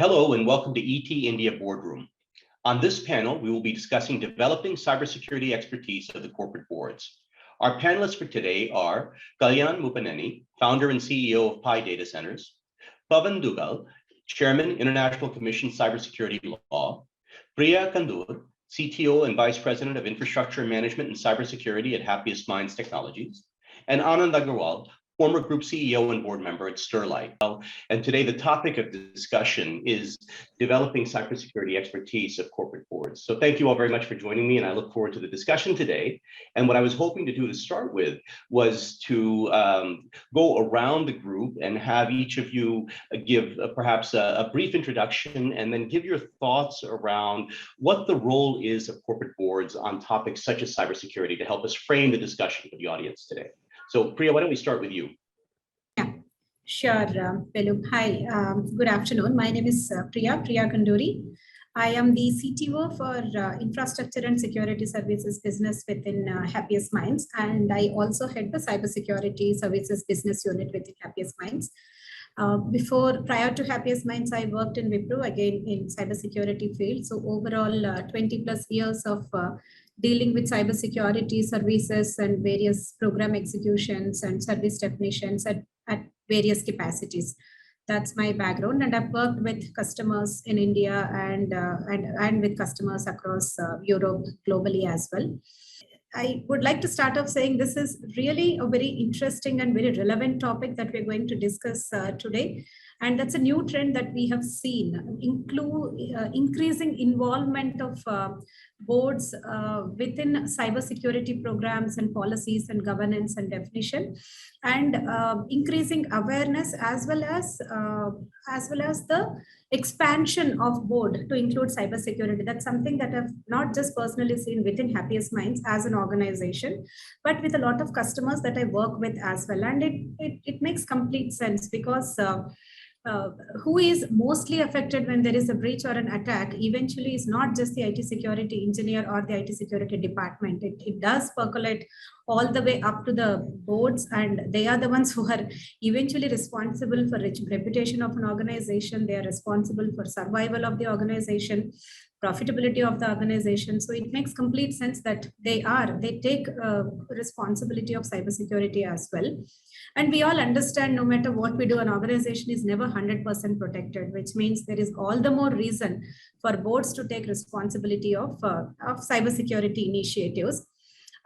Hello and welcome to ET India Boardroom. On this panel, we will be discussing developing cybersecurity expertise of the corporate boards. Our panelists for today are Kalyan Muppaneni, founder and CEO of Pi Data Centers, Pavan Duggal, Chairman, International Commission Cybersecurity Law, Priya Kanduri, CTO and Vice President of Infrastructure Management and Cybersecurity at Happiest Minds Technologies, and Anand Agarwal, former group CEO and board member at Sterlite. And today the topic of discussion is developing cybersecurity expertise of corporate boards. So thank you all very much for joining me, and I look forward to the discussion today. And what I was hoping to do to start with was to go around the group and have each of you give perhaps a brief introduction and then give your thoughts around what the role is of corporate boards on topics such as cybersecurity to help us frame the discussion for the audience today. So Priya, why don't we start with you? Yeah, sure, Velu. Hi, good afternoon. My name is Priya Kanduri. I am the CTO for Infrastructure and Security Services business within Happiest Minds, and I also head the Cybersecurity Services business unit within Happiest Minds. Prior to Happiest Minds, I worked in Wipro, again in cybersecurity field. So overall, 20 plus years of dealing with cybersecurity services and various program executions and service definitions at various capacities. That's my background, and I've worked with customers in India and with customers across Europe, globally as well. I would like to start off saying this is really a very interesting and very relevant topic that we're going to discuss today. And that's a new trend that we have seen, increasing involvement of boards within cybersecurity programs and policies and governance and definition, and increasing awareness as well as the expansion of board to include cybersecurity. That's something that I've not just personally seen within Happiest Minds as an organization, but with a lot of customers that I work with as well. And it makes complete sense because who is mostly affected when there is a breach or an attack eventually is not just the IT security engineer or the IT security department. It does percolate all the way up to the boards, and they are the ones who are eventually responsible for reputation of an organization. They are responsible for survival of the organization, profitability of the organization. So it makes complete sense that they take responsibility of cybersecurity as well. And we all understand no matter what we do, an organization is never 100% protected, which means there is all the more reason for boards to take responsibility of cybersecurity initiatives.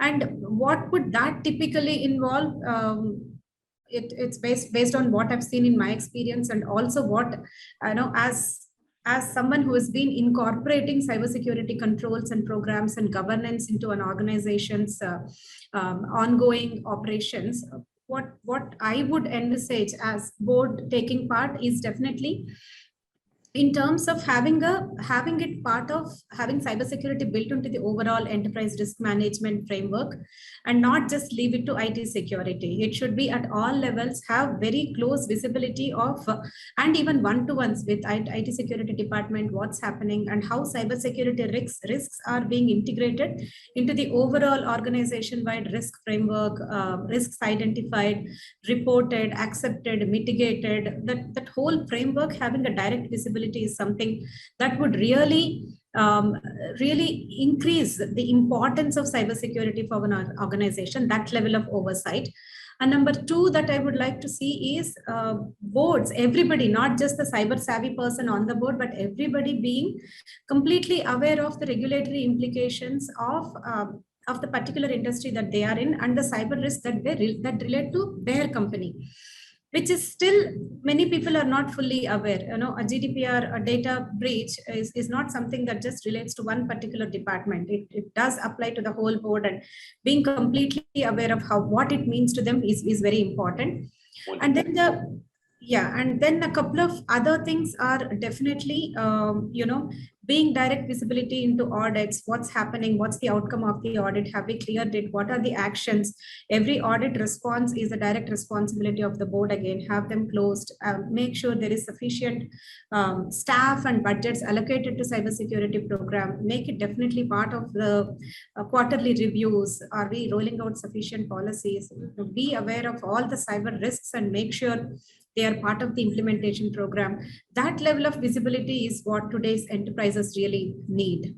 And what would that typically involve? It's based on what I've seen in my experience, and also what I know as someone who has been incorporating cybersecurity controls and programs and governance into an organization's ongoing operations. What I would envisage as board taking part is definitely in terms of having cybersecurity built into the overall enterprise risk management framework, and not just leave it to IT security. It should be at all levels, have very close visibility of and even one-to-ones with IT security department, what's happening and how cybersecurity risks are being integrated into the overall organization-wide risk framework, risks identified, reported, accepted, mitigated. That whole framework having a direct visibility is something that would really increase the importance of cybersecurity for an organization, that level of oversight. And number two that I would like to see is boards, everybody, not just the cyber savvy person on the board, but everybody being completely aware of the regulatory implications of the particular industry that they are in and the cyber risks that relate to their company, which is still many people are not fully aware. You know, a GDPR, a data breach is not something that just relates to one particular department. It does apply to the whole board, and being completely aware of what it means to them is very important. And then and then a couple of other things are definitely, being direct visibility into audits, what's happening, what's the outcome of the audit, have we cleared it, what are the actions. Every audit response is a direct responsibility of the board. Again, have them closed, make sure there is sufficient staff and budgets allocated to cybersecurity program, make it definitely part of the quarterly reviews. Are we rolling out sufficient policies? Be aware of all the cyber risks and make sure they are part of the implementation program. That level of visibility is what today's enterprises really need.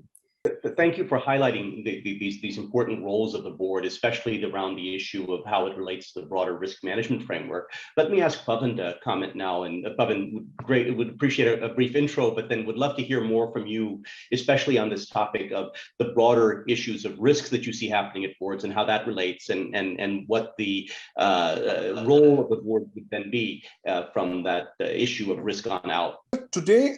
Thank you for highlighting these important roles of the board, especially around the issue of how it relates to the broader risk management framework. Let me ask Pavan to comment now. And Pavan, would appreciate a brief intro, but then would love to hear more from you, especially on this topic of the broader issues of risks that you see happening at boards and how that relates, and what the role of the board would then be from that issue of risk on out. Today,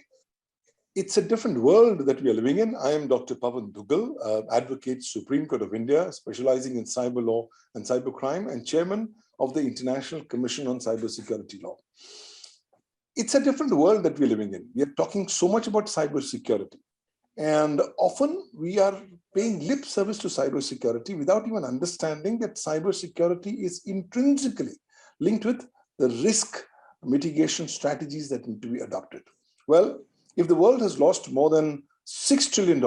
it's a different world that we are living in. I am Dr. Pavan Duggal, Advocate, Supreme Court of India, specializing in cyber law and cybercrime, and Chairman of the International Commission on Cybersecurity Law. It's a different world that we're living in. We are talking so much about cybersecurity, and often we are paying lip service to cybersecurity without even understanding that cybersecurity is intrinsically linked with the risk mitigation strategies that need to be adopted. Well, if the world has lost more than $6 trillion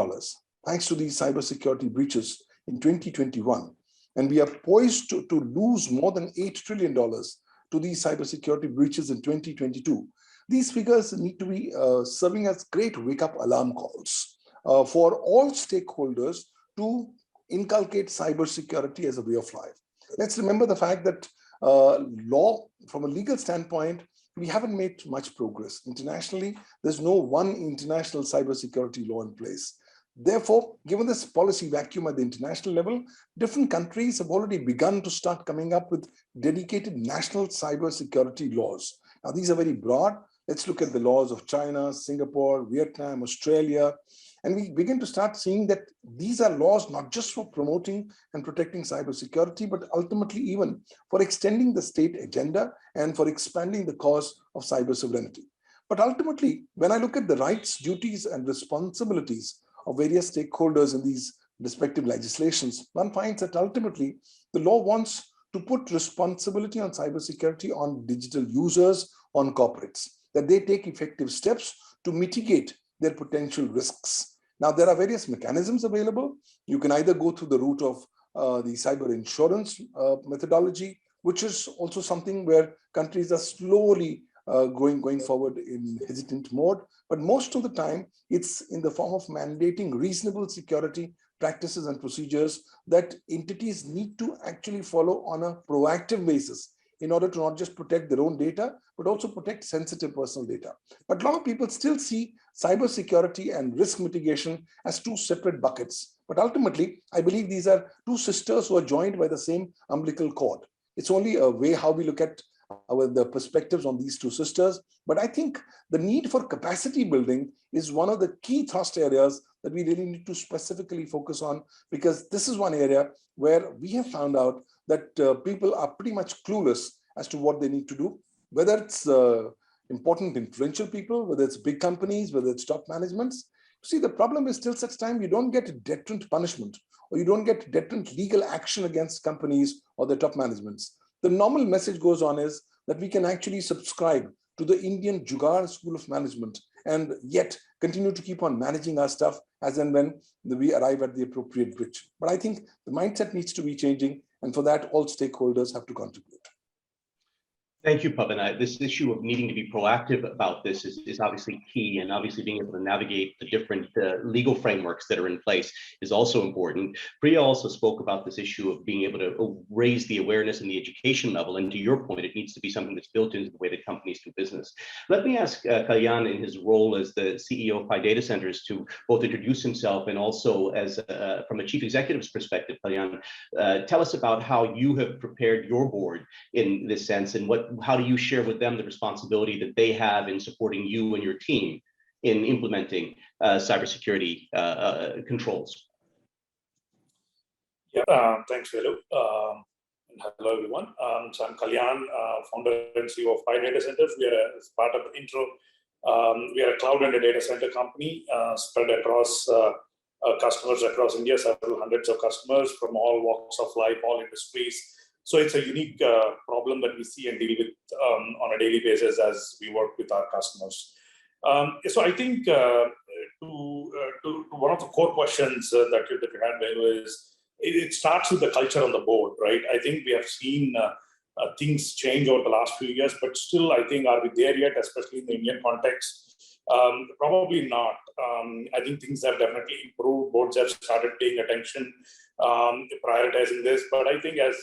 thanks to these cybersecurity breaches in 2021, and we are poised to lose more than $8 trillion to these cybersecurity breaches in 2022, these figures need to be serving as great wake-up alarm calls for all stakeholders to inculcate cybersecurity as a way of life. Let's remember the fact that law, from a legal standpoint, we haven't made much progress. Internationally, there's no one international cybersecurity law in place. Therefore, given this policy vacuum at the international level, different countries have already begun to start coming up with dedicated national cybersecurity laws. Now, these are very broad. Let's look at the laws of China, Singapore, Vietnam, Australia, and we begin to start seeing that these are laws not just for promoting and protecting cybersecurity, but ultimately even for extending the state agenda and for expanding the cause of cyber sovereignty. But ultimately, when I look at the rights, duties, and responsibilities of various stakeholders in these respective legislations, one finds that ultimately the law wants to put responsibility on cybersecurity on digital users, on corporates, that they take effective steps to mitigate their potential risks. Now, there are various mechanisms available. You can either go through the route of the cyber insurance methodology, which is also something where countries are slowly going forward in hesitant mode. But most of the time, it's in the form of mandating reasonable security practices and procedures that entities need to actually follow on a proactive basis in order to not just protect their own data, but also protect sensitive personal data. But a lot of people still see cybersecurity and risk mitigation as two separate buckets. But ultimately, I believe these are two sisters who are joined by the same umbilical cord. It's only a way how we look at the perspectives on these two sisters. But I think the need for capacity building is one of the key thrust areas that we really need to specifically focus on, because this is one area where we have found out that people are pretty much clueless as to what they need to do, whether it's important influential people, whether it's big companies, whether it's top managements. See, the problem is till such time you don't get deterrent punishment or you don't get deterrent legal action against companies or the top managements. The normal message goes on is that we can actually subscribe to the Indian Jugaad School of Management and yet continue to keep on managing our stuff as and when we arrive at the appropriate bridge. But I think the mindset needs to be changing, and for that, all stakeholders have to contribute. Thank you, Pavan. This issue of needing to be proactive about this is obviously key, and obviously being able to navigate the different legal frameworks that are in place is also important. Priya also spoke about this issue of being able to raise the awareness and the education level, and to your point, it needs to be something that's built into the way that companies do business. Let me ask Kalyan, in his role as the CEO of Pi Data Centers, to both introduce himself and also as from a chief executive's perspective. Kalyan, tell us about how you have prepared your board in this sense, and how do you share with them the responsibility that they have in supporting you and your team in implementing cybersecurity controls? Yeah, thanks, Velu. Hello, everyone. So I'm Kalyan, founder and CEO of Pi Data Centers. We are as part of the intro We are a cloud and a data center company spread across customers across India, several hundreds of customers from all walks of life, all industries. So it's a unique problem that we see and deal with on a daily basis as we work with our customers. So I think to one of the core questions that you had, Velu, is it starts with the culture on the board, right? I think we have seen things change over the last few years, but still, I think, are we there yet, especially in the Indian context? Probably not. I think things have definitely improved. Boards have started paying attention, prioritizing this. But I think, as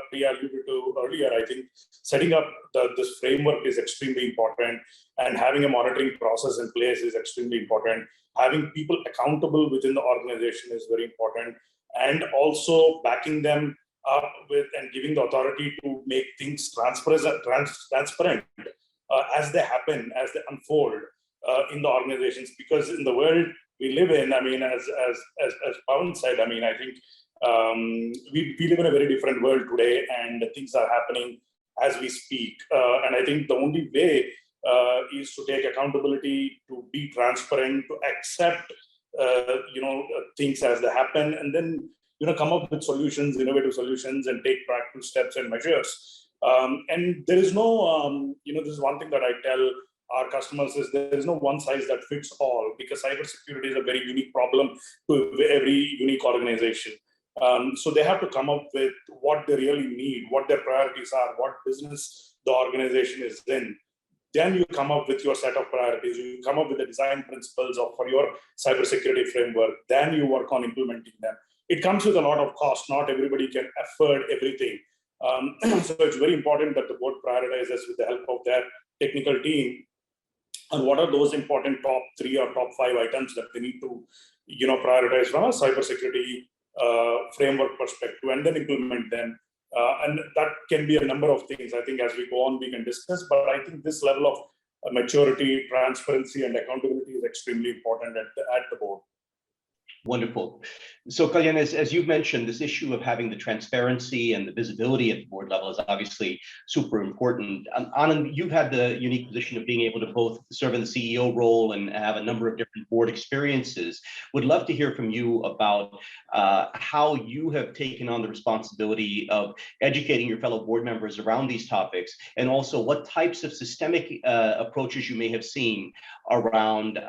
Priya alluded to earlier, I think setting up this framework is extremely important, and having a monitoring process in place is extremely important. Having people accountable within the organization is very important, and also backing them up with and giving the authority to make things transparent as they happen, as they unfold in the organizations. Because in the world we live in, I mean, as Pavan said, I mean, I think we live in a very different world today, and things are happening as we speak. And I think the only way is to take accountability, to be transparent, to accept things as they happen, and then come up with solutions, innovative solutions, and take practical steps and measures. And there is no, this is one thing that I tell our customers is there is no one size that fits all, because cybersecurity is a very unique problem to every unique organization. So they have to come up with what they really need, what their priorities are, what business the organization is in. Then you come up with your set of priorities. You come up with the design principles for your cybersecurity framework. Then you work on implementing them. It comes with a lot of cost. Not everybody can afford everything. So it's very important that the board prioritizes with the help of their technical team on what are those important top 3 or top 5 items that they need to prioritize from a cybersecurity framework perspective, and then implement them. And that can be a number of things. I think as we go on, we can discuss. But I think this level of maturity, transparency, and accountability is extremely important at the board. Wonderful. So, Kalyan, as you've mentioned, this issue of having the transparency and the visibility at the board level is obviously super important. Anand, you've had the unique position of being able to both serve in the CEO role and have a number of different board experiences. Would love to hear from you about how you have taken on the responsibility of educating your fellow board members around these topics, and also what types of systemic approaches you may have seen around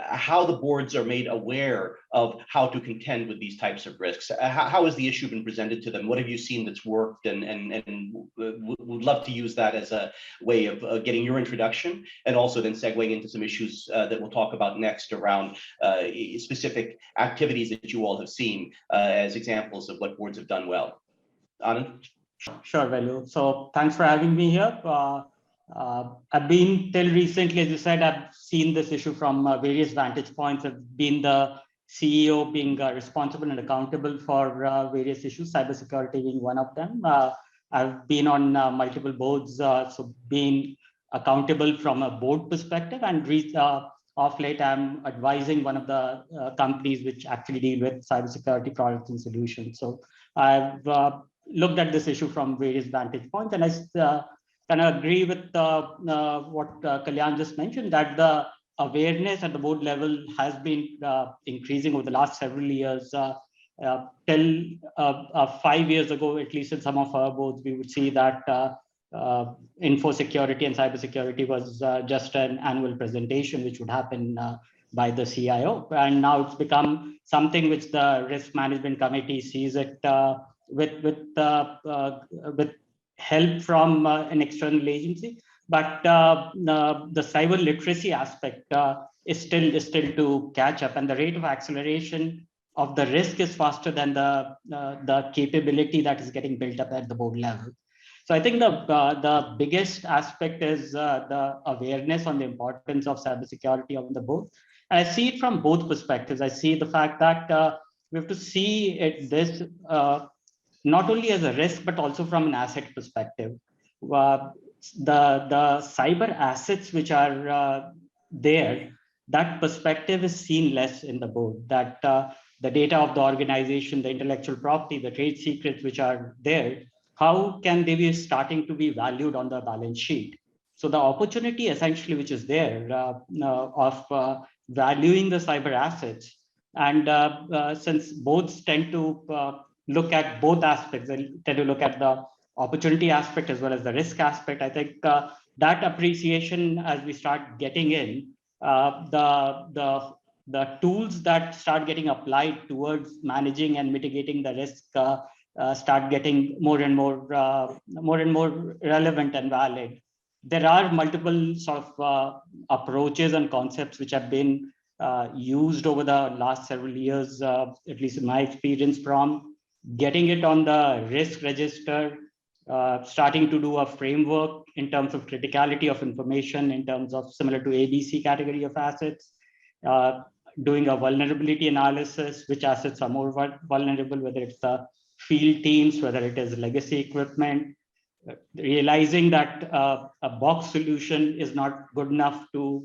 how the boards are made aware of how to contend with these types of risks. How has the issue been presented to them? What have you seen that's worked? And would love to use that as a way of getting your introduction, and also then segueing into some issues that we'll talk about next around specific activities that you all have seen as examples of what boards have done well. Anand? Sure, Velu. So thanks for having me here. I've been till recently, as you said, I've seen this issue from various vantage points. I've been the CEO, being responsible and accountable for various issues, cybersecurity being one of them. I've been on multiple boards, so being accountable from a board perspective, and of late, I'm advising one of the companies which actually deal with cybersecurity products and solutions. So I've looked at this issue from various vantage points, and I kind of agree with what Kalyan just mentioned, that the awareness at the board level has been increasing over the last several years. Till 5 years ago, at least in some of our boards, we would see that info security and cybersecurity was just an annual presentation which would happen by the CIO. And now it's become something which the risk management committee sees it with help from an external agency. But the cyber literacy aspect is still to catch up, and the rate of acceleration of the risk is faster than the capability that is getting built up at the board level. So I think the biggest aspect is the awareness on the importance of cybersecurity on the board. And I see it from both perspectives. I see the fact that we have to see this not only as a risk, but also from an asset perspective. The cyber assets which are there, that perspective is seen less in the board, that the data of the organization, the intellectual property, the trade secrets which are there, how can they be starting to be valued on the balance sheet? So the opportunity essentially which is there of valuing the cyber assets, and since boards tend to look at both aspects, they tend to look at the opportunity aspect as well as the risk aspect. I think that appreciation, as we start getting in, the tools that start getting applied towards managing and mitigating the risk start getting more and more relevant and valid. There are multiple sort of approaches and concepts which have been used over the last several years, at least in my experience, from getting it on the risk register, starting to do a framework in terms of criticality of information, in terms of similar to ABC category of assets, doing a vulnerability analysis, which assets are more vulnerable, whether it's the field teams, whether it is legacy equipment, realizing that a box solution is not good enough to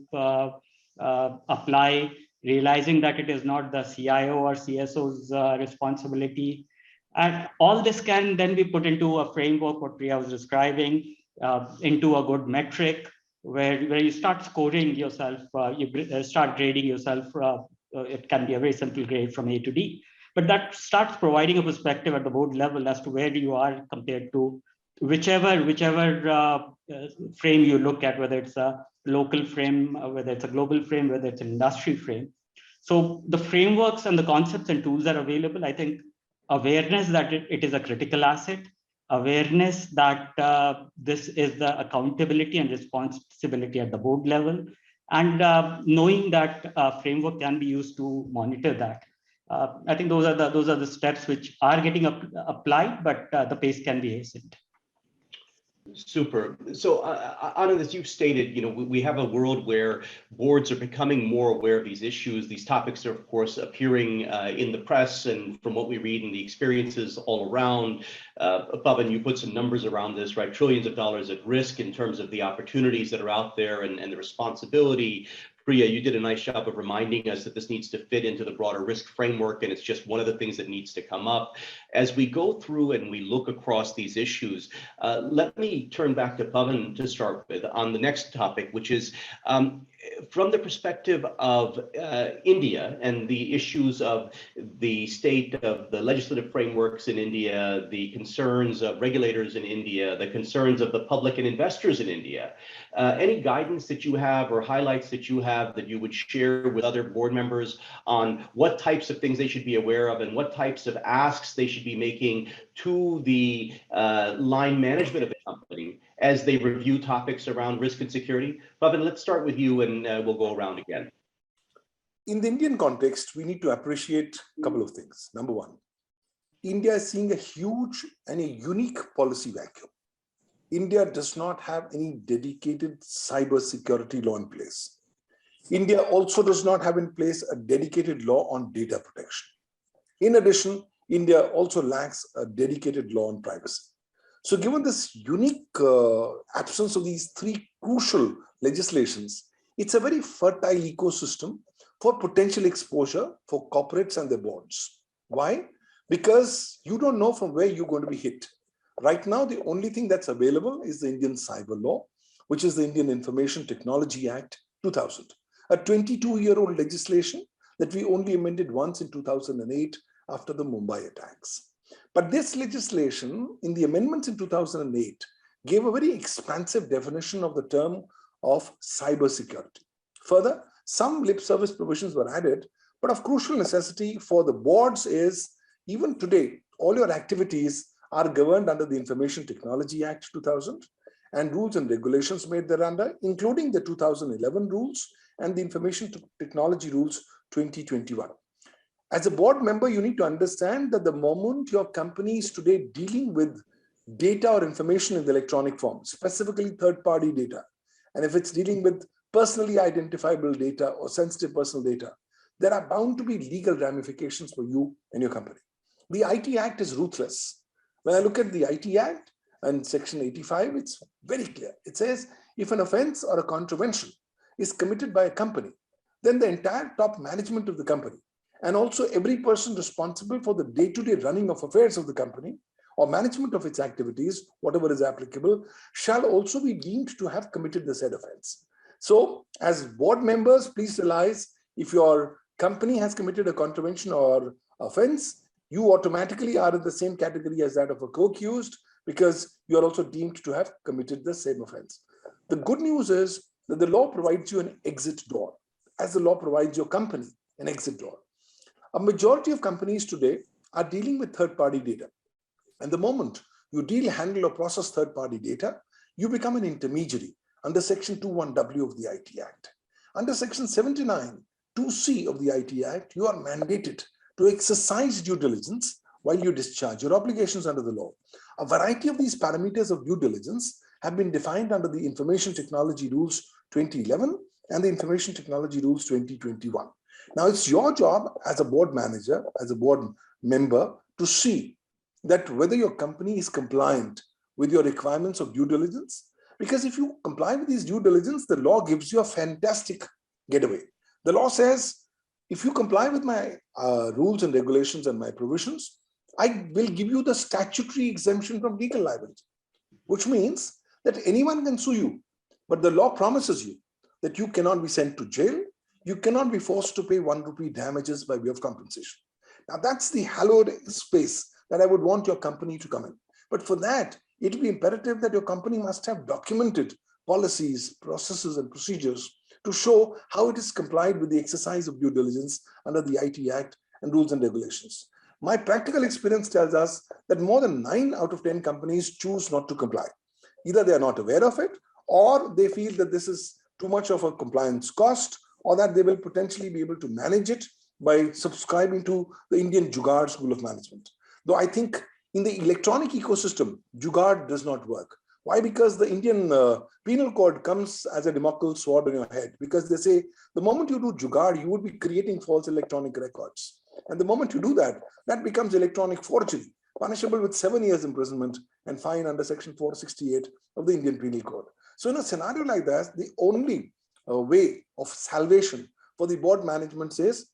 apply, realizing that it is not the CIO or CSO's responsibility. And all this can then be put into a framework, what Priya was describing, into a good metric, where you start scoring yourself, you start grading yourself. It can be a very simple grade from A to D, but that starts providing a perspective at the board level as to where you are compared to whichever frame you look at, whether it's a local frame, whether it's a global frame, whether it's an industry frame. So the frameworks and the concepts and tools are available. I think awareness that it is a critical asset, awareness that this is the accountability and responsibility at the board level, and knowing that framework can be used to monitor that. I think those are the steps which are getting applied, but the pace can be hastened. Super. So, Anand, as you've stated, we have a world where boards are becoming more aware of these issues. These topics are, of course, appearing in the press, and from what we read in the experiences all around. Pavan, you put some numbers around this, right? Trillions of dollars at risk in terms of the opportunities that are out there and the responsibility. Priya, you did a nice job of reminding us that this needs to fit into the broader risk framework, and it's just one of the things that needs to come up. As we go through and we look across these issues, let me turn back to Pavan to start with on the next topic, which is from the perspective of India and the issues of the state of the legislative frameworks in India, the concerns of regulators in India, the concerns of the public and investors in India. Any guidance that you have or highlights that you have that you would share with other board members on what types of things they should be aware of and what types of asks they should be making to the line management of the company as they review topics around risk and security? Pavan, let's start with you and we'll go around again. In the Indian context, we need to appreciate a couple of things. Number one, India is seeing a huge and a unique policy vacuum. India does not have any dedicated cybersecurity law in place. India also does not have in place a dedicated law on data protection. In addition, India also lacks a dedicated law on privacy. So given this unique absence of these three crucial legislations, it's a very fertile ecosystem for potential exposure for corporates and their boards. Why? Because you don't know from where you're going to be hit. Right now, the only thing that's available is the Indian Cyber Law, which is the Indian Information Technology Act 2000, a 22-year-old legislation that we only amended once in 2008 after the Mumbai attacks. But this legislation, in the amendments in 2008, gave a very expansive definition of the term of cybersecurity. Further, some lip service provisions were added, but of crucial necessity for the boards is, even today, all your activities are governed under the Information Technology Act 2000 and rules and regulations made thereunder, including the 2011 rules and the Information Technology Rules 2021. As a board member, you need to understand that the moment your company is today dealing with data or information in the electronic form, specifically third-party data, and if it's dealing with personally identifiable data or sensitive personal data, there are bound to be legal ramifications for you and your company. The IT Act is ruthless. When I look at the IT Act and Section 85, it's very clear. It says if an offense or a contravention is committed by a company, then the entire top management of the company and also every person responsible for the day-to-day running of affairs of the company or management of its activities, whatever is applicable, shall also be deemed to have committed the said offense. So as board members, please realize if your company has committed a contravention or offense, you automatically are in the same category as that of a co-accused because you are also deemed to have committed the same offense. The good news is that the law provides you an exit door, as the law provides your company an exit door. A majority of companies today are dealing with third-party data. And the moment you handle or process third-party data, you become an intermediary under Section 21W of the IT Act. Under Section 79, 2C of the IT Act, you are mandated to exercise due diligence while you discharge your obligations under the law. A variety of these parameters of due diligence have been defined under the Information Technology Rules 2011 and the Information Technology Rules 2021. Now, it's your job as a board manager, as a board member, to see that whether your company is compliant with your requirements of due diligence. Because if you comply with these due diligence, the law gives you a fantastic getaway. The law says, if you comply with my rules and regulations and my provisions, I will give you the statutory exemption from legal liability, which means that anyone can sue you. But the law promises you that you cannot be sent to jail. You cannot be forced to pay 1 rupee damages by way of compensation. Now, that's the hallowed space that I would want your company to come in. But for that, it will be imperative that your company must have documented policies, processes, and procedures to show how it is complied with the exercise of due diligence under the IT Act and rules and regulations. My practical experience tells us that more than 9 out of 10 companies choose not to comply. Either they are not aware of it, or they feel that this is too much of a compliance cost, or that they will potentially be able to manage it by subscribing to the Indian Jugaad school of management. Though I think in the electronic ecosystem, Jugaad does not work. Why? Because the Indian penal code comes as a Damocles sword on your head, because they say the moment you do Jugaad, you would be creating false electronic records. And the moment you do that, that becomes electronic forgery, punishable with 7 years imprisonment and fine under Section 468 of the Indian Penal Code. So in a scenario like that, the only way of salvation for the board management says,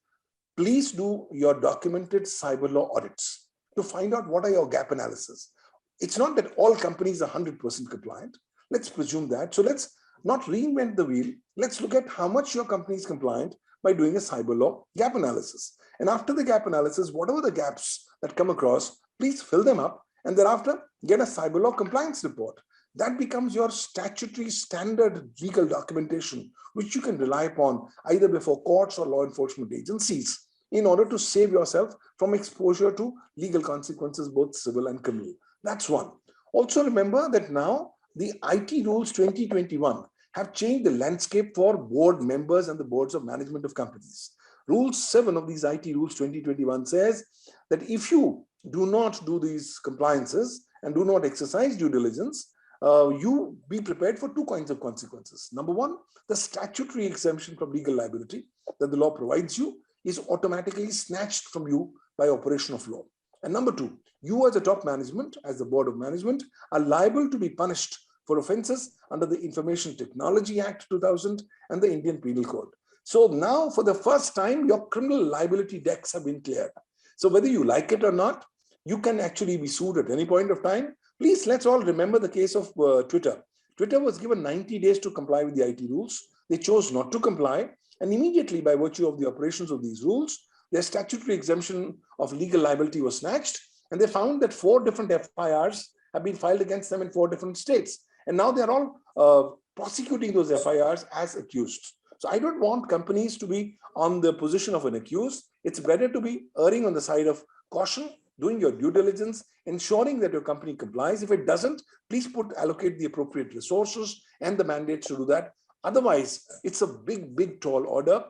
please do your documented cyber law audits to find out what are your gap analysis. It's not that all companies are 100% compliant. Let's presume that. So let's not reinvent the wheel. Let's look at how much your company is compliant by doing a cyber law gap analysis. And after the gap analysis, whatever the gaps that come across, please fill them up and thereafter get a cyber law compliance report. That becomes your statutory standard legal documentation, which you can rely upon either before courts or law enforcement agencies in order to save yourself from exposure to legal consequences, both civil and criminal. That's one. Also remember that now the IT rules 2021 have changed the landscape for board members and the boards of management of companies. Rule 7 of these IT rules 2021 says that if you do not do these compliances and do not exercise due diligence, you be prepared for 2 kinds of consequences. Number one, the statutory exemption from legal liability that the law provides you is automatically snatched from you by operation of law. And number 2, you as a top management, as the board of management, are liable to be punished for offenses under the Information Technology Act 2000 and the Indian Penal Code. So now for the first time, your criminal liability decks have been cleared. So whether you like it or not, you can actually be sued at any point of time. Please, let's all remember the case of Twitter. Twitter was given 90 days to comply with the IT rules. They chose not to comply. And immediately, by virtue of the operations of these rules, their statutory exemption of legal liability was snatched. And they found that 4 different FIRs have been filed against them in 4 different states. And now they're all prosecuting those FIRs as accused. So I don't want companies to be on the position of an accused. It's better to be erring on the side of caution, doing your due diligence, ensuring that your company complies. If it doesn't, please allocate the appropriate resources and the mandates to do that. Otherwise, it's a big, tall order.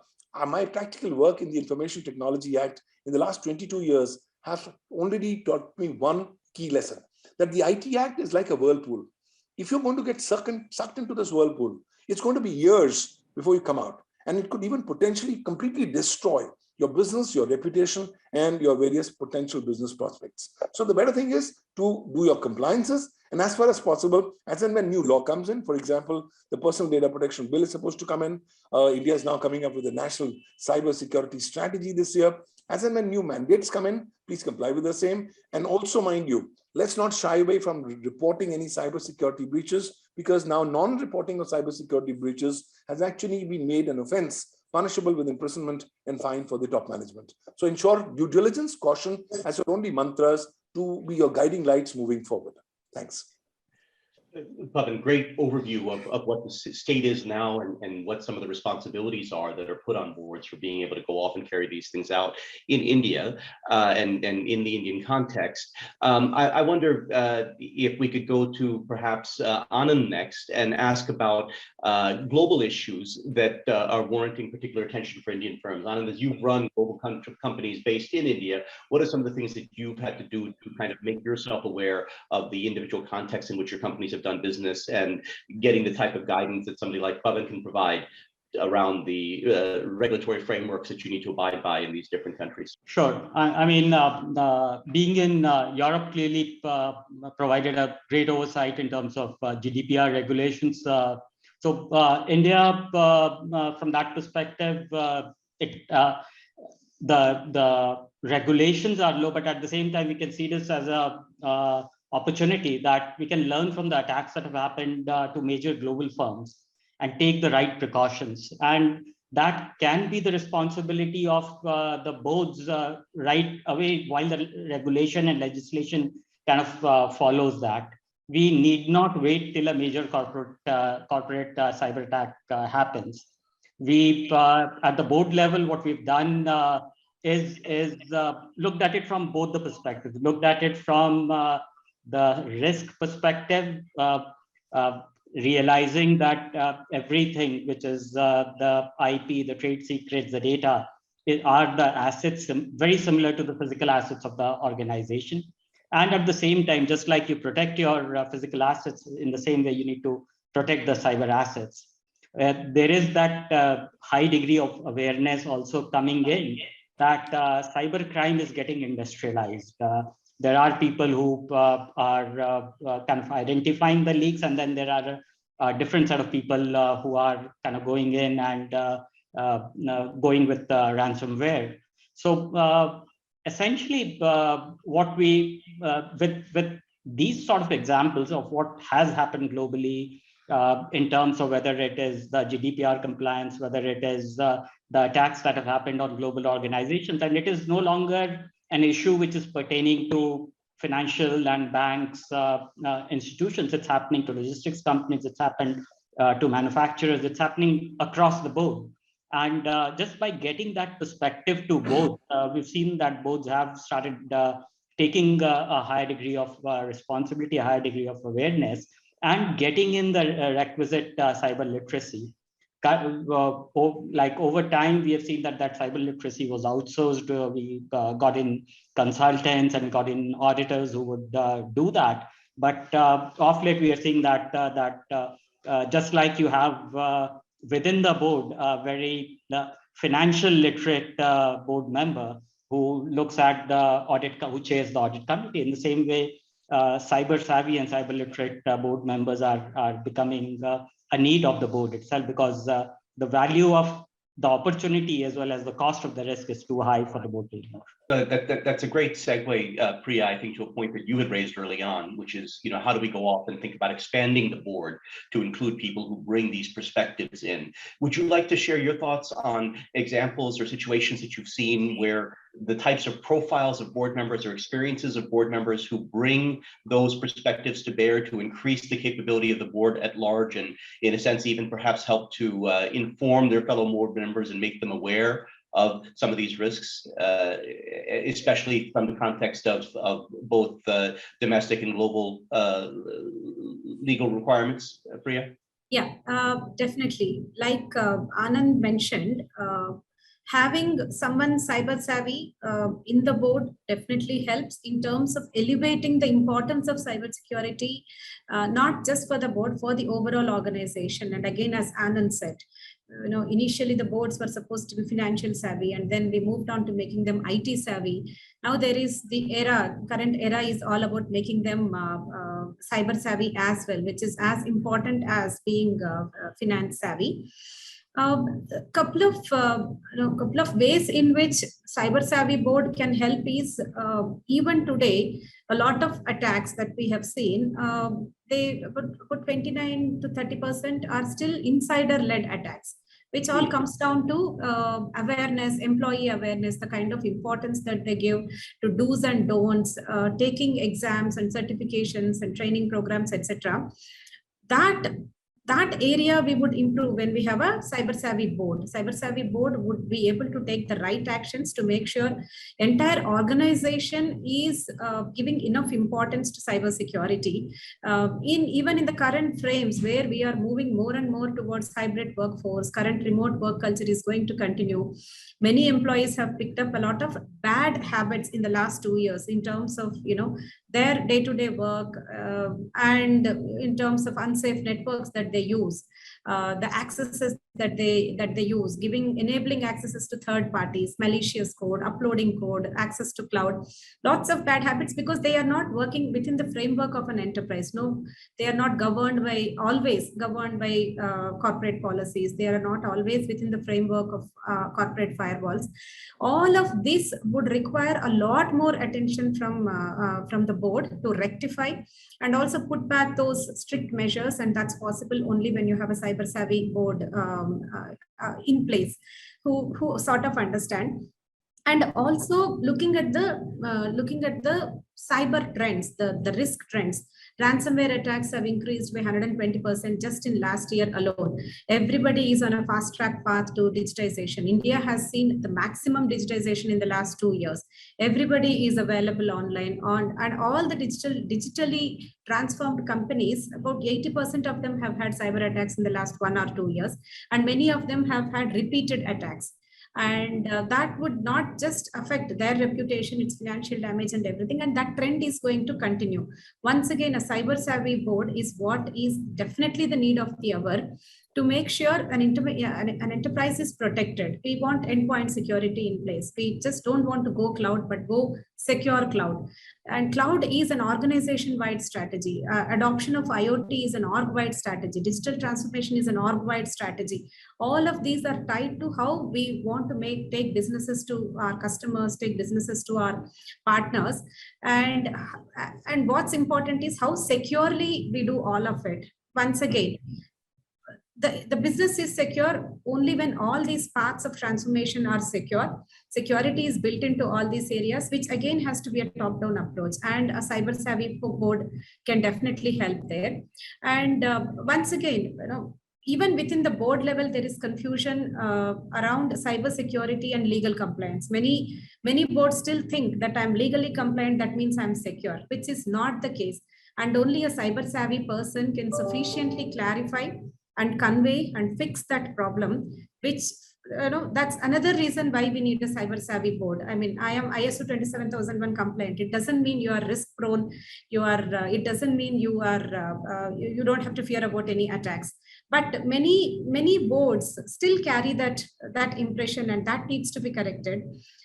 My practical work in the Information Technology Act in the last 22 years has already taught me one key lesson, that the IT Act is like a whirlpool. If you're going to get sucked into this whirlpool, it's going to be years before you come out. And it could even potentially completely destroy your business, your reputation, and your various potential business prospects. So the better thing is to do your compliances, and as far as possible, as and when new law comes in, for example, the Personal Data Protection Bill is supposed to come in. India is now coming up with a national cybersecurity strategy this year. As and when new mandates come in, please comply with the same. And also, mind you, let's not shy away from reporting any cybersecurity breaches, because now non-reporting of cybersecurity breaches has actually been made an offense, punishable with imprisonment and fine for the top management. So ensure due diligence, caution as your only mantras to be your guiding lights moving forward. Thanks. Pavan, great overview of what the state is now and what some of the responsibilities are that are put on boards for being able to go off and carry these things out in India and in the Indian context. I wonder if we could go to perhaps Anand next and ask about global issues that are warranting particular attention for Indian firms. Anand, as you've run global companies based in India, what are some of the things that you've had to do to kind of make yourself aware of the individual context in which your companies have done business and getting the type of guidance that somebody like Pavan can provide around the regulatory frameworks that you need to abide by in these different countries? Sure. I mean, being in Europe clearly provided a great oversight in terms of GDPR regulations. So India, from that perspective, the regulations are low, but at the same time, we can see this as a opportunity that we can learn from the attacks that have happened to major global firms and take the right precautions. And that can be the responsibility of the boards right away while the regulation and legislation kind of follows that. We need not wait till a major corporate cyber attack happens. We, at the board level, what we've done is looked at it from both the perspectives, looked at it from the risk perspective, realizing that everything which is the IP, the trade secrets, the data are the assets very similar to the physical assets of the organization. And at the same time, just like you protect your physical assets, in the same way you need to protect the cyber assets. There is that high degree of awareness also coming in that cyber crime is getting industrialized. There are people who are kind of identifying the leaks, and then there are a different set of people who are kind of going in and going with ransomware. So essentially, what we with these sort of examples of what has happened globally in terms of whether it is the GDPR compliance, whether it is the attacks that have happened on global organizations, and it is no longer an issue which is pertaining to financial and banks institutions. It's happening to logistics companies. It's happened to manufacturers. It's happening across the board. And just by getting that perspective to both, we've seen that boards have started taking a higher degree of responsibility, a higher degree of awareness, and getting in the requisite cyber literacy. Like over time, we have seen that cyber literacy was outsourced. We got in consultants and got in auditors who would do that. But of late, we are seeing that just like you have within the board a very financial literate board member who looks at the audit, who chairs the audit committee. In the same way, cyber savvy and cyber literate board members are becoming a need of the board itself, because the value of the opportunity as well as the cost of the risk is too high for the board to ignore. That's a great segue, Priya, I think, to a point that you had raised early on, which is, how do we go off and think about expanding the board to include people who bring these perspectives in? Would you like to share your thoughts on examples or situations that you've seen where the types of profiles of board members or experiences of board members who bring those perspectives to bear to increase the capability of the board at large, and in a sense, even perhaps help to inform their fellow board members and make them aware of some of these risks, especially from the context of both domestic and global legal requirements, Priya? Yeah, definitely. Like Anand mentioned, having someone cyber savvy in the board definitely helps in terms of elevating the importance of cybersecurity, not just for the board, for the overall organization. And again, as Anand said, initially the boards were supposed to be financial savvy, and then we moved on to making them IT savvy. Now there is the current era is all about making them cyber savvy as well, which is as important as being finance savvy. Couple of ways in which cyber savvy board can help is even today a lot of attacks that we have seen, they about 29 to 30% are still insider led attacks, which all comes down to awareness, employee awareness, the kind of importance that they give to do's and don'ts, taking exams and certifications and training programs, etc. That area we would improve when we have a cyber savvy board. Cyber savvy board would be able to take the right actions to make sure entire organization is giving enough importance to cyber security. Even in the current frames where we are moving more and more towards hybrid workforce, current remote work culture is going to continue. Many employees have picked up a lot of bad habits in the last 2 years in terms of their day-to-day work and in terms of unsafe networks that they use, the accesses that they use, enabling accesses to third parties, malicious code, uploading code, access to cloud, lots of bad habits because they are not working within the framework of an enterprise. No, they are not always governed by corporate policies. They are not always within the framework of corporate firewalls. All of this would require a lot more attention from the board to rectify and also put back those strict measures, and that's possible only when you have a cyber savvy board in place who sort of understand. And also looking at the cyber trends, the risk trends. Ransomware attacks have increased by 120% just in last year alone. Everybody is on a fast track path to digitization. India has seen the maximum digitization in the last 2 years. Everybody is available online and all the digitally transformed companies, about 80% of them have had cyber attacks in the last 1 or 2 years. And many of them have had repeated attacks. And that would not just affect their reputation, its financial damage and everything. And that trend is going to continue. Once again, a cyber savvy board is what is definitely the need of the hour to make sure an enterprise is protected. We want endpoint security in place. We just don't want to go cloud, but go secure cloud. And cloud is an organization-wide strategy. Adoption of IoT is an org-wide strategy. Digital transformation is an org-wide strategy. All of these are tied to how we want to take businesses to our customers, take businesses to our partners. And what's important is how securely we do all of it. Once again, the business is secure only when all these paths of transformation are secure. Security is built into all these areas, which again has to be a top-down approach, and a cyber savvy board can definitely help there. And once again, even within the board level, there is confusion around cyber security and legal compliance. Many boards still think that I'm legally compliant, that means I'm secure, which is not the case. And only a cyber savvy person can sufficiently clarify and convey and fix that problem, which that's another reason why we need a cyber savvy board. I mean, I am ISO 27001 compliant. It doesn't mean you are risk prone. It doesn't mean you are you don't have to fear about any attacks. But many boards still carry that impression, and that needs to be corrected.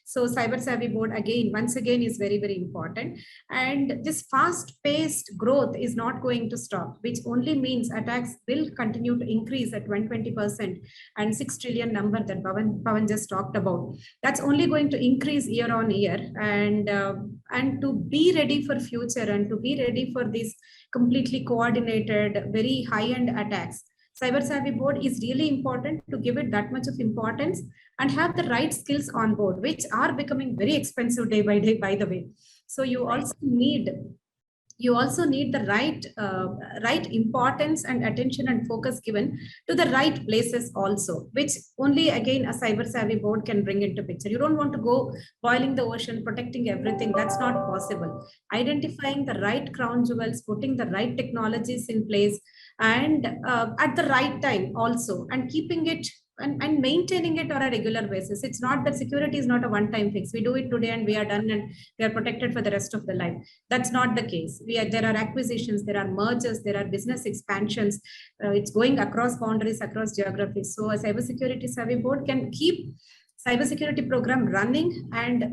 So cyber savvy board once again is very, very important. And this fast-paced growth is not going to stop, which only means attacks will continue to increase at 120% and 6 trillion number that Pavan just talked about. That's only going to increase year on year. And to be ready for future and to be ready for these completely coordinated, very high-end attacks, cyber savvy board is really important to give it that much of importance and have the right skills on board, which are becoming very expensive day by day, by the way. So you also need the right importance and attention and focus given to the right places also, which only again a cyber savvy board can bring into picture. You don't want to go boiling the ocean, protecting everything. That's not possible. Identifying the right crown jewels, putting the right technologies in place, and at the right time also, and keeping it and maintaining it on a regular basis. It's not that security is not a one-time fix. We do it today and we are done and we are protected for the rest of the life. That's not the case. There are acquisitions, there are mergers, there are business expansions. It's going across boundaries, across geographies. So a cybersecurity savvy board can keep cybersecurity program running and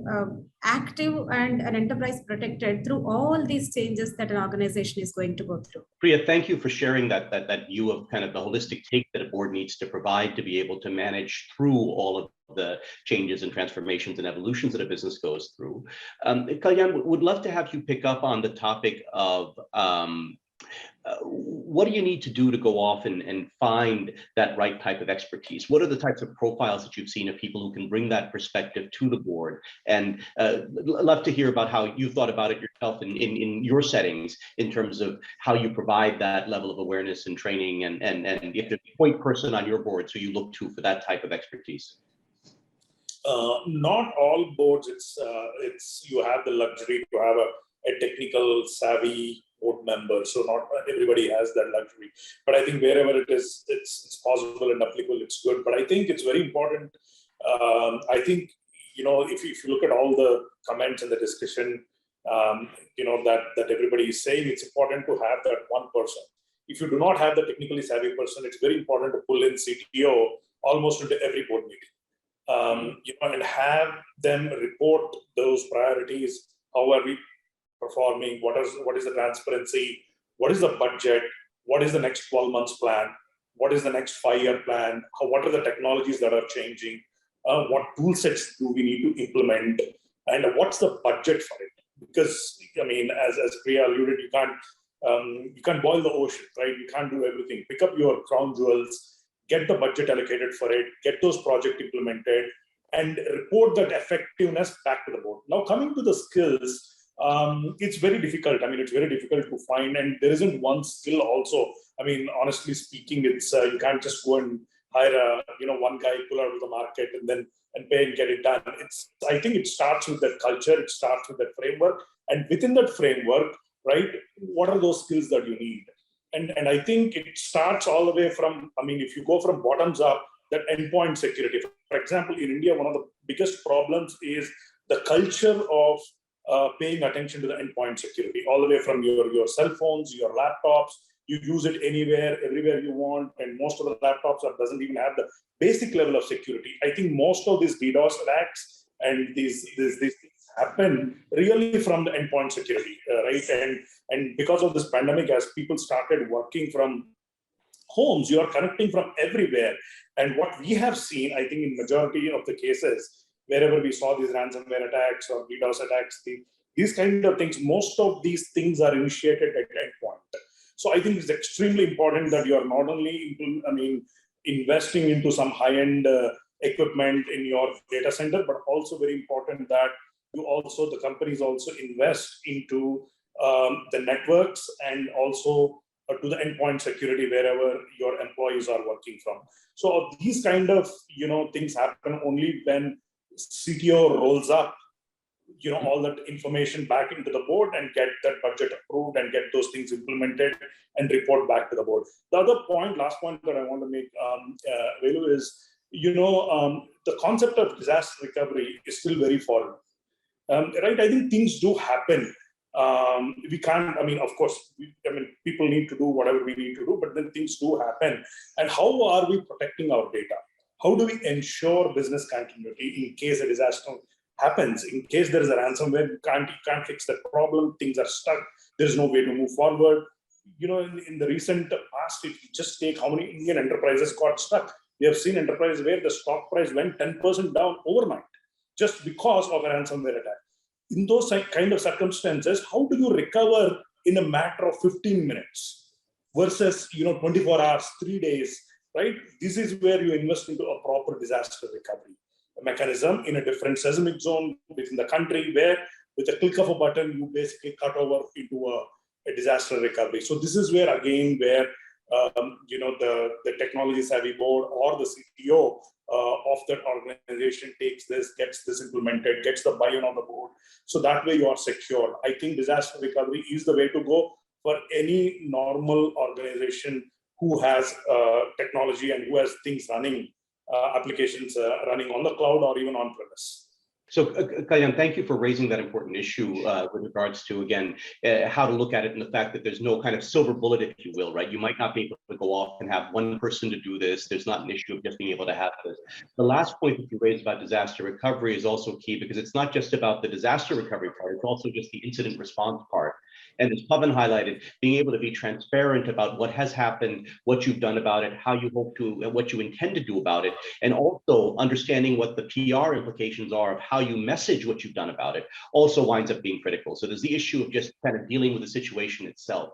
active and an enterprise protected through all these changes that an organization is going to go through. Priya, thank you for sharing that view of kind of the holistic take that a board needs to provide to be able to manage through all of the changes and transformations and evolutions that a business goes through. Kalyan, would love to have you pick up on the topic of what do you need to do to go off and find that right type of expertise? What are the types of profiles that you've seen of people who can bring that perspective to the board? And love to hear about how you've thought about it yourself in your settings in terms of how you provide that level of awareness and training, and if there's a point person on your board who you look to for that type of expertise. Not all boards, it's you have the luxury to have a technical savvy board member. So not everybody has that luxury. But I think wherever it is, it's possible and applicable, it's good. But I think it's very important. I think, if you look at all the comments and the discussion, that everybody is saying, it's important to have that one person. If you do not have the technically savvy person, it's very important to pull in CTO almost into every board meeting. And have them report those priorities. How are we performing? What is the transparency? What is the budget? What is the next 12 months plan? What is the next 5-year plan? What are the technologies that are changing? What tool sets do we need to implement? And what's the budget for it? Because, as Priya alluded, you can't boil the ocean, right? You can't do everything. Pick up your crown jewels, get the budget allocated for it, get those projects implemented, and report that effectiveness back to the board. Now, coming to the skills, it's very difficult. It's very difficult to find, and there isn't one skill also. Honestly speaking, it's you can't just go and hire one guy, pull out of the market and pay and get it done. I think it starts with that culture, it starts with that framework, and within that framework, right, what are those skills that you need? And I think it starts all the way from, if you go from bottoms up, that endpoint security. For example, in India, one of the biggest problems is the culture of paying attention to the endpoint security, all the way from your cell phones, your laptops. You use it anywhere, everywhere you want, and most of the laptops doesn't even have the basic level of security. I think most of these DDoS attacks and these things happen really from the endpoint security, right? And because of this pandemic, as people started working from homes, you are connecting from everywhere. And what we have seen, I think in majority of the cases, wherever we saw these ransomware attacks or DDoS attacks, these kind of things, most of these things are initiated at endpoint. So I think it's extremely important that you are not only investing into some high-end equipment in your data center, but also very important that the companies also invest into the networks and also to the endpoint security wherever your employees are working from. So these kind of things happen only when CTO rolls up all that information back into the board and get that budget approved and get those things implemented and report back to the board. The other point, last point that I want to make, Velu, is the concept of disaster recovery is still very foreign. Right? I think things do happen. We can't, of course, people need to do whatever we need to do, but then things do happen. And how are we protecting our data? How do we ensure business continuity in case a disaster happens? In case there is a ransomware, you can't fix that problem, things are stuck, there's no way to move forward. In the recent past, if you just take how many Indian enterprises got stuck, we have seen enterprises where the stock price went 10% down overnight just because of a ransomware attack. In those kind of circumstances, how do you recover in a matter of 15 minutes versus 24 hours, 3 days, right? This is where you invest into a proper disaster recovery mechanism in a different seismic zone within the country, where with a click of a button, you basically cut over into a disaster recovery. So this is where, again, where the technology savvy board or the CTO of that organization takes this, gets this implemented, gets the buy-in on the board. So that way you are secure. I think disaster recovery is the way to go for any normal organization who has technology and who has things running applications running on the cloud or even on-premise. So, Kalyan, thank you for raising that important issue with regards to, again, how to look at it and the fact that there's no kind of silver bullet, if you will, right? You might not be able to go off and have one person to do this. There's not an issue of just being able to have this. The last point that you raised about disaster recovery is also key, because it's not just about the disaster recovery part, it's also just the incident response part. And as Pavan highlighted, being able to be transparent about what has happened, what you've done about it, how you hope to, what you intend to do about it, and also understanding what the PR implications are of how you message what you've done about it also winds up being critical. So there's the issue of just kind of dealing with the situation itself.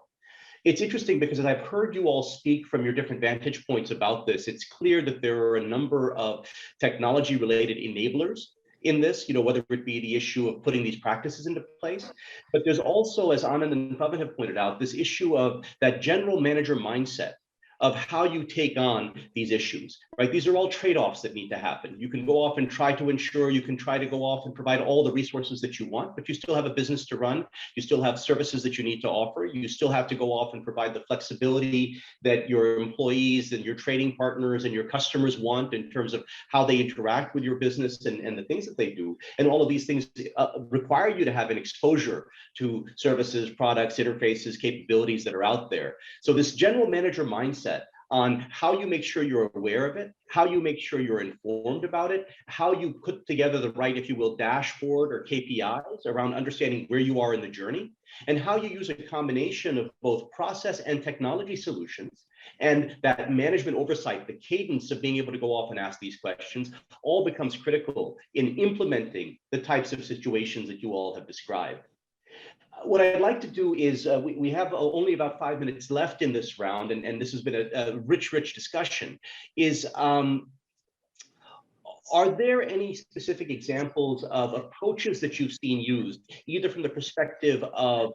It's interesting because as I've heard you all speak from your different vantage points about this, it's clear that there are a number of technology-related enablers in this, whether it be the issue of putting these practices into place, but there's also, as Anand and Pavan have pointed out, this issue of that general manager mindset of how you take on these issues, right? These are all trade-offs that need to happen. You can go off and try to ensure, you can try to go off and provide all the resources that you want, but you still have a business to run. You still have services that you need to offer. You still have to go off and provide the flexibility that your employees and your trading partners and your customers want in terms of how they interact with your business and the things that they do. And all of these things require you to have an exposure to services, products, interfaces, capabilities that are out there. So this general manager mindset on how you make sure you're aware of it, how you make sure you're informed about it, how you put together the right, if you will, dashboard or KPIs around understanding where you are in the journey, and how you use a combination of both process and technology solutions, and that management oversight, the cadence of being able to go off and ask these questions, all becomes critical in implementing the types of situations that you all have described. What I'd like to do is, we have only about 5 minutes left in this round, and this has been a rich discussion, is are there any specific examples of approaches that you've seen used, either from the perspective of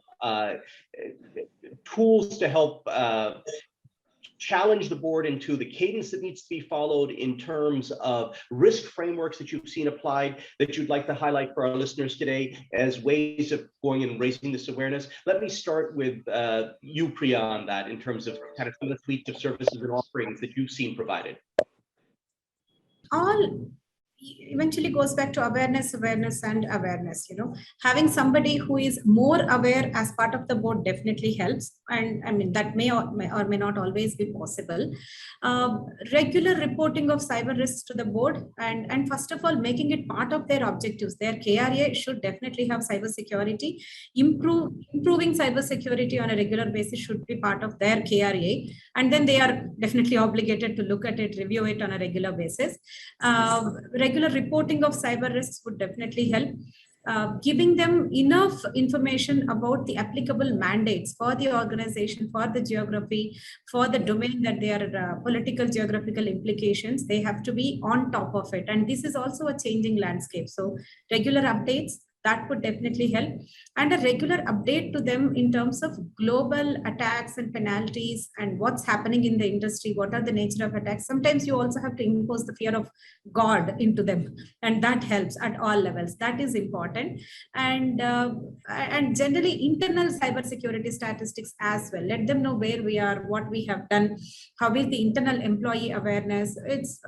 tools to help challenge the board into the cadence that needs to be followed, in terms of risk frameworks that you've seen applied that you'd like to highlight for our listeners today as ways of going and raising this awareness? Let me start with you, Priya, on that, in terms of kind of some of the suites of services and offerings that you've seen provided. All eventually goes back to awareness. Having somebody who is more aware as part of the board definitely helps, and I mean that may or may not always be possible. Regular reporting of cyber risks to the board, and first of all making it part of their objectives. Their KRA should definitely have cybersecurity. Improving cybersecurity on a regular basis should be part of their KRA, and then they are definitely obligated to look at it, review it on a regular basis. Regular reporting of cyber risks would definitely help. Giving them enough information about the applicable mandates for the organization, for the geography, for the domain that they are political, geographical implications, they have to be on top of it. And this is also a changing landscape. So regular updates, that would definitely help. And a regular update to them in terms of global attacks and penalties and what's happening in the industry, what are the nature of attacks. Sometimes you also have to impose the fear of God into them, and that helps at all levels. That is important. And generally internal cybersecurity statistics as well. Let them know where we are, what we have done, how is the internal employee awareness. It's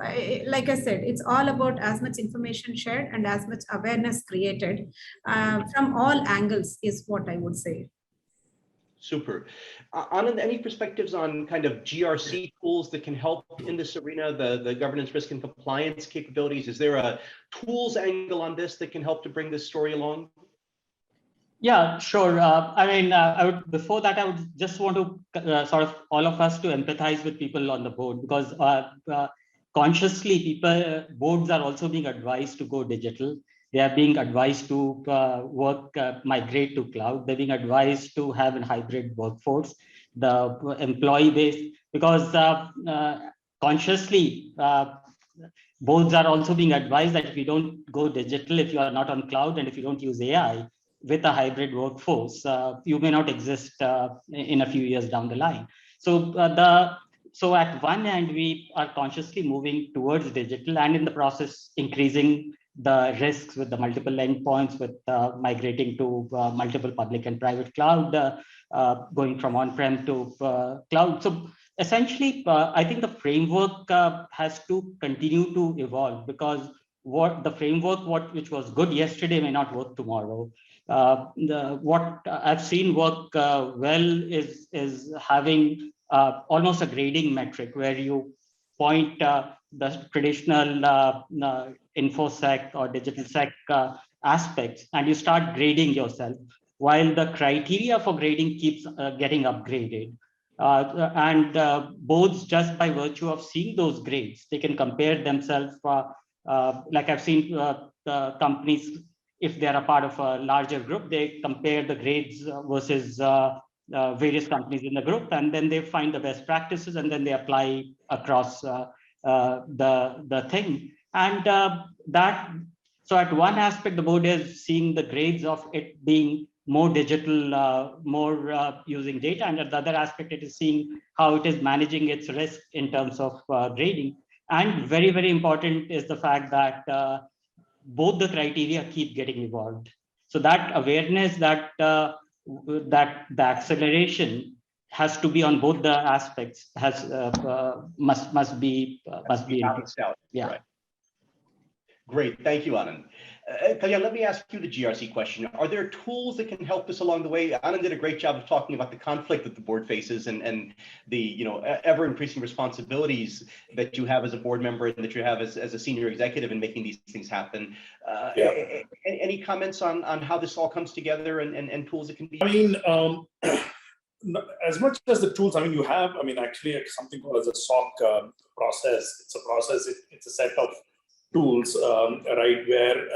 like I said, it's all about as much information shared and as much awareness created from all angles is what I would say. Super. Anand, any perspectives on kind of GRC tools that can help in this arena, the governance, risk, and compliance capabilities? Is there a tools angle on this that can help to bring this story along? Yeah, sure. I mean, before that, I would just want to sort of all of us to empathize with people on the board, because consciously boards are also being advised to go digital. They are being advised to migrate to cloud. They're being advised to have a hybrid workforce, the employee base, because consciously boards are also being advised that if you don't go digital, if you are not on cloud, and if you don't use AI with a hybrid workforce, you may not exist in a few years down the line. So at one hand, we are consciously moving towards digital, and in the process increasing the risks with the multiple endpoints, with migrating to multiple public and private cloud, going from on-prem to cloud. So essentially, I think the framework has to continue to evolve, because what the framework, which was good yesterday, may not work tomorrow. What I've seen work well is having almost a grading metric where you point the traditional infosec or digital sec aspects, and you start grading yourself, while the criteria for grading keeps getting upgraded. Boards, just by virtue of seeing those grades, they can compare themselves. Like I've seen the companies, if they're a part of a larger group, they compare the grades versus various companies in the group, and then they find the best practices, and then they apply across the thing. And so at one aspect, the board is seeing the grades of it being more digital, more using data, and at the other aspect, it is seeing how it is managing its risk in terms of grading. And very, very important is the fact that both the criteria keep getting evolved. So that awareness, that that the acceleration has to be on both the aspects, must be balanced out. Yeah. Right. Great, thank you, Anand. Kalyan, let me ask you the GRC question. Are there tools that can help us along the way? Anand did a great job of talking about the conflict that the board faces and the ever-increasing responsibilities that you have as a board member and that you have as a senior executive in making these things happen. Any comments on how this all comes together and tools that can be? I mean, as much as the tools, I mean, you have, I mean, actually something called as a SOC process. It's a process, it's a set of tools, right, where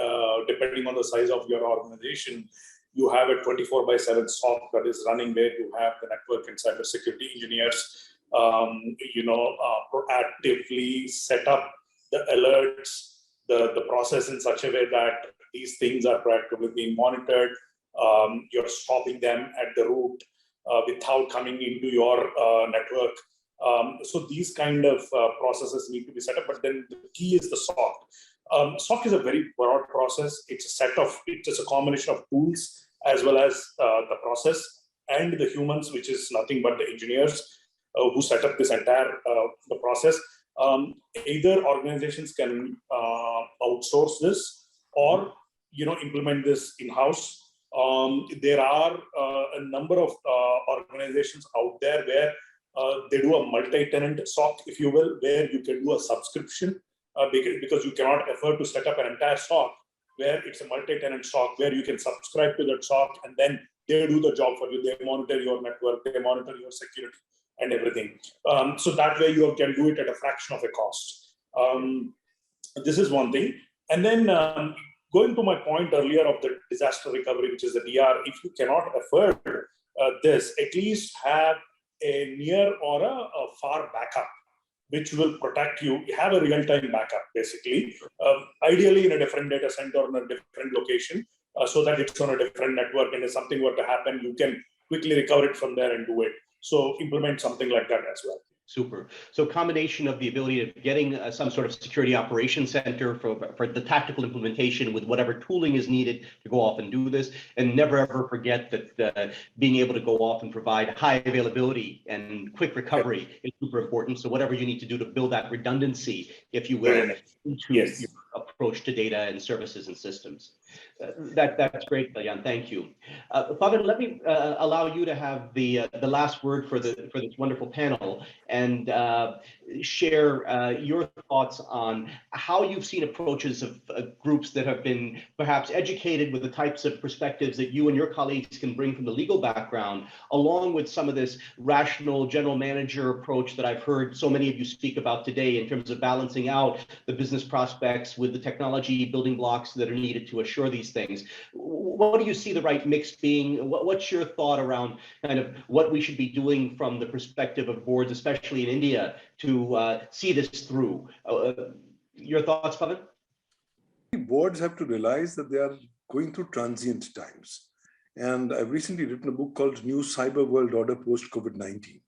depending on the size of your organization, you have a 24/7 SOC that is running, where you have the network and cybersecurity engineers, proactively set up the alerts, the process in such a way that these things are proactively being monitored. You're stopping them at the root without coming into your network. So these kind of processes need to be set up, but then the key is the SOC. SOC is a very broad process. It's a combination of tools as well as the process and the humans, which is nothing but the engineers who set up this entire the process. Either organizations can outsource this or implement this in-house. There are a number of organizations out there where they do a multi-tenant SOC, if you will, where you can do a subscription because you cannot afford to set up an entire SOC where it's a multi-tenant SOC where you can subscribe to that SOC and then they do the job for you. They monitor your network, they monitor your security and everything. So that way you can do it at a fraction of a cost. This is one thing. And then going to my point earlier of the disaster recovery, which is the DR, if you cannot afford this, at least have a near or a far backup, which will protect you. Have a real-time backup, basically, ideally in a different data center or in a different location, so that it's on a different network, and if something were to happen, you can quickly recover it from there and do it. So implement something like that as well. Super. So combination of the ability of getting some sort of security operations center for the tactical implementation with whatever tooling is needed to go off and do this, and never ever forget that being able to go off and provide high availability and quick recovery is super important. So whatever you need to do to build that redundancy, if you will, into your approach to data and services and systems. That's great, Kalyan. Thank you. Pavan, let me allow you to have the last word for this wonderful panel and share your thoughts on how you've seen approaches of groups that have been perhaps educated with the types of perspectives that you and your colleagues can bring from the legal background, along with some of this rational general manager approach that I've heard so many of you speak about today in terms of balancing out the business prospects with the technology building blocks that are needed to assure these things. What do you see the right mix being? What's your thought around kind of what we should be doing from the perspective of boards, especially in India, to see this through? Your thoughts, Pavan? Boards have to realize that they are going through transient times. And I've recently written a book called New Cyber World Order Post-COVID-19.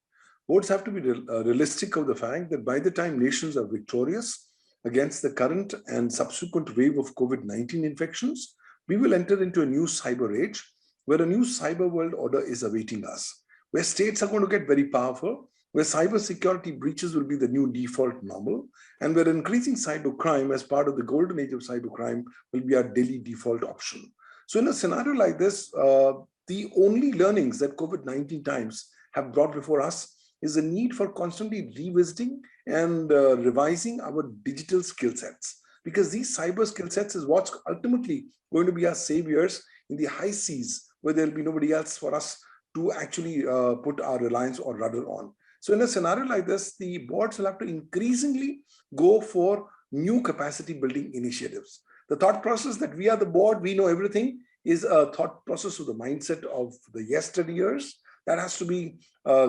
Boards have to be realistic of the fact that by the time nations are victorious against the current and subsequent wave of COVID-19 infections, we will enter into a new cyber age where a new cyber world order is awaiting us, where states are going to get very powerful where cybersecurity breaches will be the new default normal, and where increasing cybercrime as part of the golden age of cybercrime will be our daily default option. So in a scenario like this, the only learnings that COVID-19 times have brought before us is the need for constantly revisiting and revising our digital skill sets, because these cyber skill sets is what's ultimately going to be our saviors in the high seas, where there'll be nobody else for us to actually put our reliance or rudder on. So in a scenario like this, the boards will have to increasingly go for new capacity building initiatives. The thought process that we are the board, we know everything, is a thought process of the mindset of the yesteryears that has to be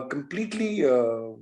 completely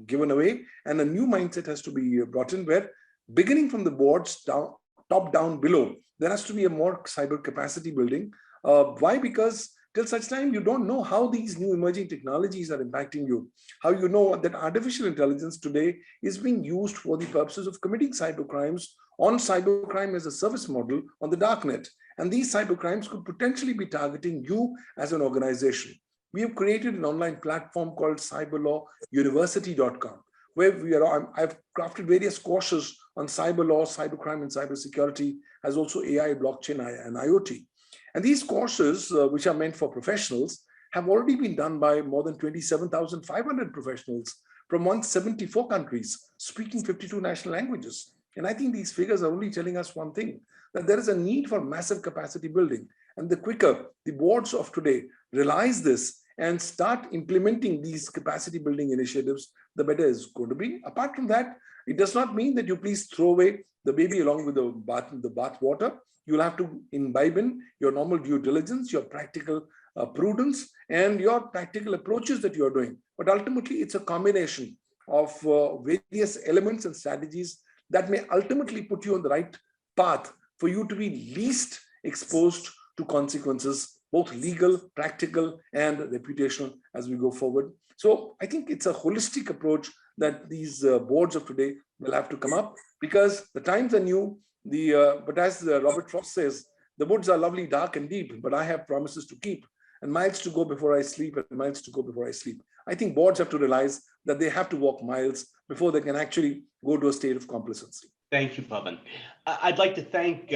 given away, and a new mindset has to be brought in, where beginning from the boards down, top down below, there has to be a more cyber capacity building. Why? Because till such time you don't know how these new emerging technologies are impacting you, how you know that artificial intelligence today is being used for the purposes of committing cyber crimes on cybercrime as a service model on the darknet. And these cyber crimes could potentially be targeting you as an organization. We have created an online platform called cyberlawuniversity.com, where I've crafted various courses on cyber law, cybercrime, and cybersecurity, as also AI, blockchain, and IoT. And these courses, which are meant for professionals, have already been done by more than 27,500 professionals from 174 countries, speaking 52 national languages. And I think these figures are only telling us one thing, that there is a need for massive capacity building. And the quicker the boards of today realize this and start implementing these capacity building initiatives, the better it's going to be. Apart from that, it does not mean that you please throw away the baby along with the bath water. You'll have to imbibe in your normal due diligence, your practical prudence, and your practical approaches that you're doing. But ultimately, it's a combination of various elements and strategies that may ultimately put you on the right path for you to be least exposed to consequences, both legal, practical, and reputational as we go forward. So I think it's a holistic approach that these boards of today will have to come up, because the times are new. But as Robert Frost says, the woods are lovely, dark and deep, but I have promises to keep, and miles to go before I sleep, and miles to go before I sleep. I think boards have to realize that they have to walk miles before they can actually go to a state of complacency. Thank you, Pavan. I'd like to thank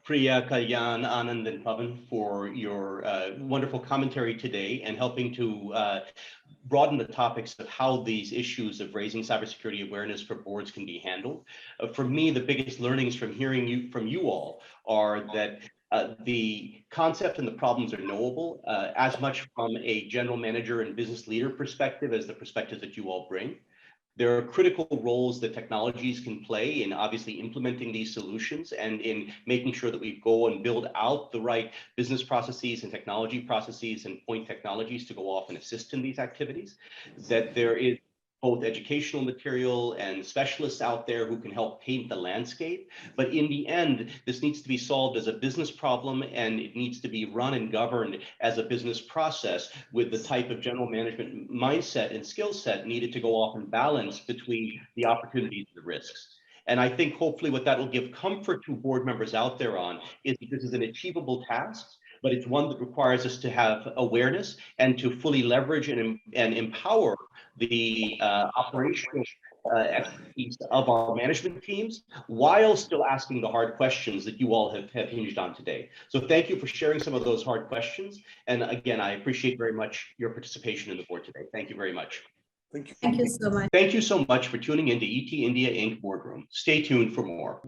Priya, Kalyan, Anand, and Pavan for your wonderful commentary today and helping to broaden the topics of how these issues of raising cybersecurity awareness for boards can be handled. For me, the biggest learnings from hearing from you all are that the concept and the problems are knowable as much from a general manager and business leader perspective as the perspectives that you all bring. There are critical roles that technologies can play in obviously implementing these solutions and in making sure that we go and build out the right business processes and technology processes and point technologies to go off and assist in these activities. That there is both educational material and specialists out there who can help paint the landscape. But in the end, this needs to be solved as a business problem, and it needs to be run and governed as a business process with the type of general management mindset and skill set needed to go off and balance between the opportunities and the risks. And I think hopefully what that will give comfort to board members out there on is that this is an achievable task, but it's one that requires us to have awareness and to fully leverage and empower the operational expertise of our management teams while still asking the hard questions that you all have hinged on today. So thank you for sharing some of those hard questions. And again, I appreciate very much your participation in the board today. Thank you very much. Thank you. Thank you so much. Thank you so much for tuning into ET India Inc Boardroom. Stay tuned for more.